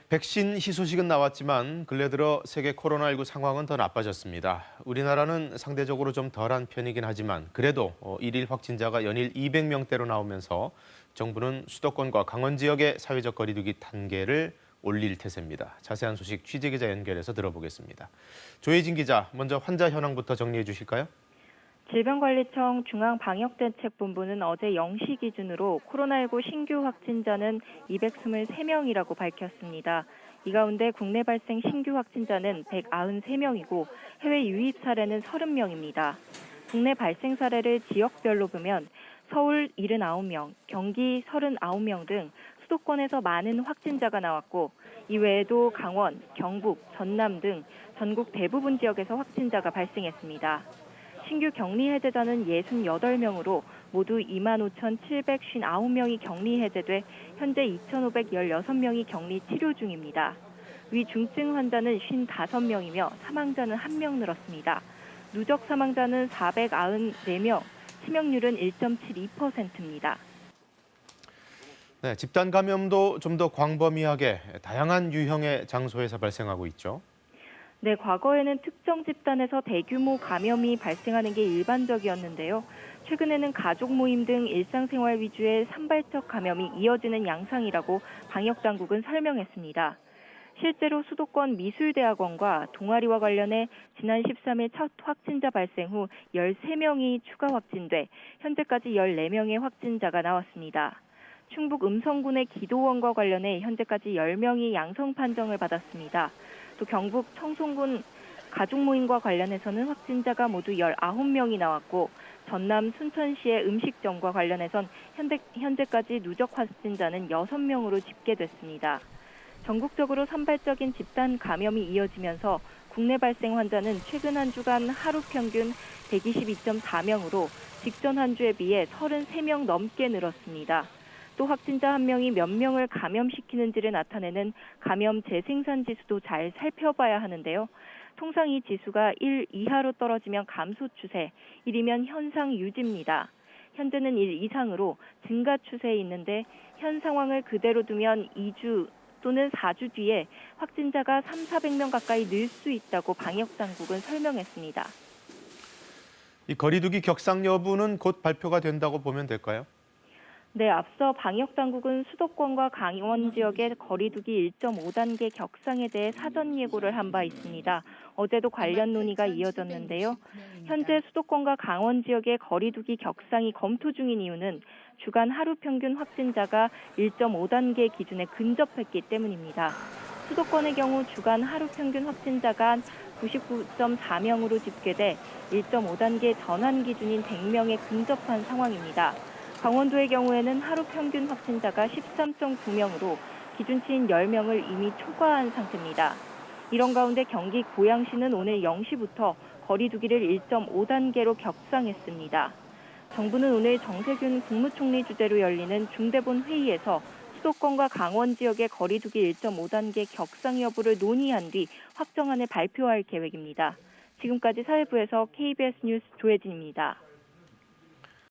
백신 희소식은 나왔지만 근래 들어 세계 코로나19 상황은 더 나빠졌습니다. 우리나라는 상대적으로 좀 덜한 편이긴 하지만 그래도 일일 확진자가 연일 200명대로 나오면서 정부는 수도권과 강원 지역의 사회적 거리두기 단계를 올릴 태세입니다. 자세한 소식 취재기자 연결해서 들어보겠습니다. 조혜진 기자, 먼저 환자 현황부터 정리해 주실까요? 질병관리청 중앙방역대책본부는 어제 0시 기준으로 코로나19 신규 확진자는 223명이라고 밝혔습니다. 이 가운데 국내 발생 신규 확진자는 193명이고 해외 유입 사례는 30명입니다. 국내 발생 사례를 지역별로 보면 서울 79명, 경기 39명 등 수도권에서 많은 확진자가 나왔고 이 외에도 강원, 경북, 전남 등 전국 대부분 지역에서 확진자가 발생했습니다. 신규 격리 해제자는 68명으로 모두 25,759명이 격리 해제돼 현재 2,516명이 격리 치료 중입니다. 위중증 환자는 55명이며 사망자는 1명 늘었습니다. 누적 사망자는 494명, 치명률은 1.72%입니다. 집단 감염도 좀 더 광범위하게 다양한 유형의 장소에서 발생하고 있죠. 네, 과거에는 특정 집단에서 대규모 감염이 발생하는 게 일반적이었는데요. 최근에는 가족 모임 등 일상생활 위주의 산발적 감염이 이어지는 양상이라고 방역당국은 설명했습니다. 실제로 수도권 미술대학원과 동아리와 관련해 지난 13일 첫 확진자 발생 후 13명이 추가 확진돼 현재까지 14명의 확진자가 나왔습니다. 충북 음성군의 기도원과 관련해 현재까지 10명이 양성 판정을 받았습니다. 또 경북 청송군 가족 모임과 관련해서는 확진자가 모두 19명이 나왔고 전남 순천시의 음식점과 관련해선 현재까지 누적 확진자는 6명으로 집계됐습니다. 전국적으로 산발적인 집단 감염이 이어지면서 국내 발생 환자는 최근 한 주간 하루 평균 122.4명으로 직전 한 주에 비해 33명 넘게 늘었습니다. 또 확진자 한 명이 몇 명을 감염시키는지를 나타내는 감염 재생산 지수도 잘 살펴봐야 하는데요. 통상 이 지수가 1 이하로 떨어지면 감소 추세, 1이면 현상 유지입니다. 현재는 1 이상으로 증가 추세에 있는데 현 상황을 그대로 두면 2주 또는 4주 뒤에 확진자가 3,400명 가까이 늘 수 있다고 방역당국은 설명했습니다. 이 거리두기 격상 여부는 곧 발표가 된다고 보면 될까요? 네, 앞서 방역당국은 수도권과 강원 지역의 거리두기 1.5단계 격상에 대해 사전 예고를 한 바 있습니다. 어제도 관련 논의가 이어졌는데요. 현재 수도권과 강원 지역의 거리두기 격상이 검토 중인 이유는 주간 하루 평균 확진자가 1.5단계 기준에 근접했기 때문입니다. 수도권의 경우 주간 하루 평균 확진자가 99.4명으로 집계돼 1.5단계 전환 기준인 100명에 근접한 상황입니다. 강원도의 경우에는 하루 평균 확진자가 13.9명으로 기준치인 10명을 이미 초과한 상태입니다. 이런 가운데 경기 고양시는 오늘 0시부터 거리두기를 1.5단계로 격상했습니다. 정부는 오늘 정세균 국무총리 주재로 열리는 중대본 회의에서 수도권과 강원 지역의 거리두기 1.5단계 격상 여부를 논의한 뒤 확정안을 발표할 계획입니다. 지금까지 사회부에서 KBS 뉴스 조혜진입니다.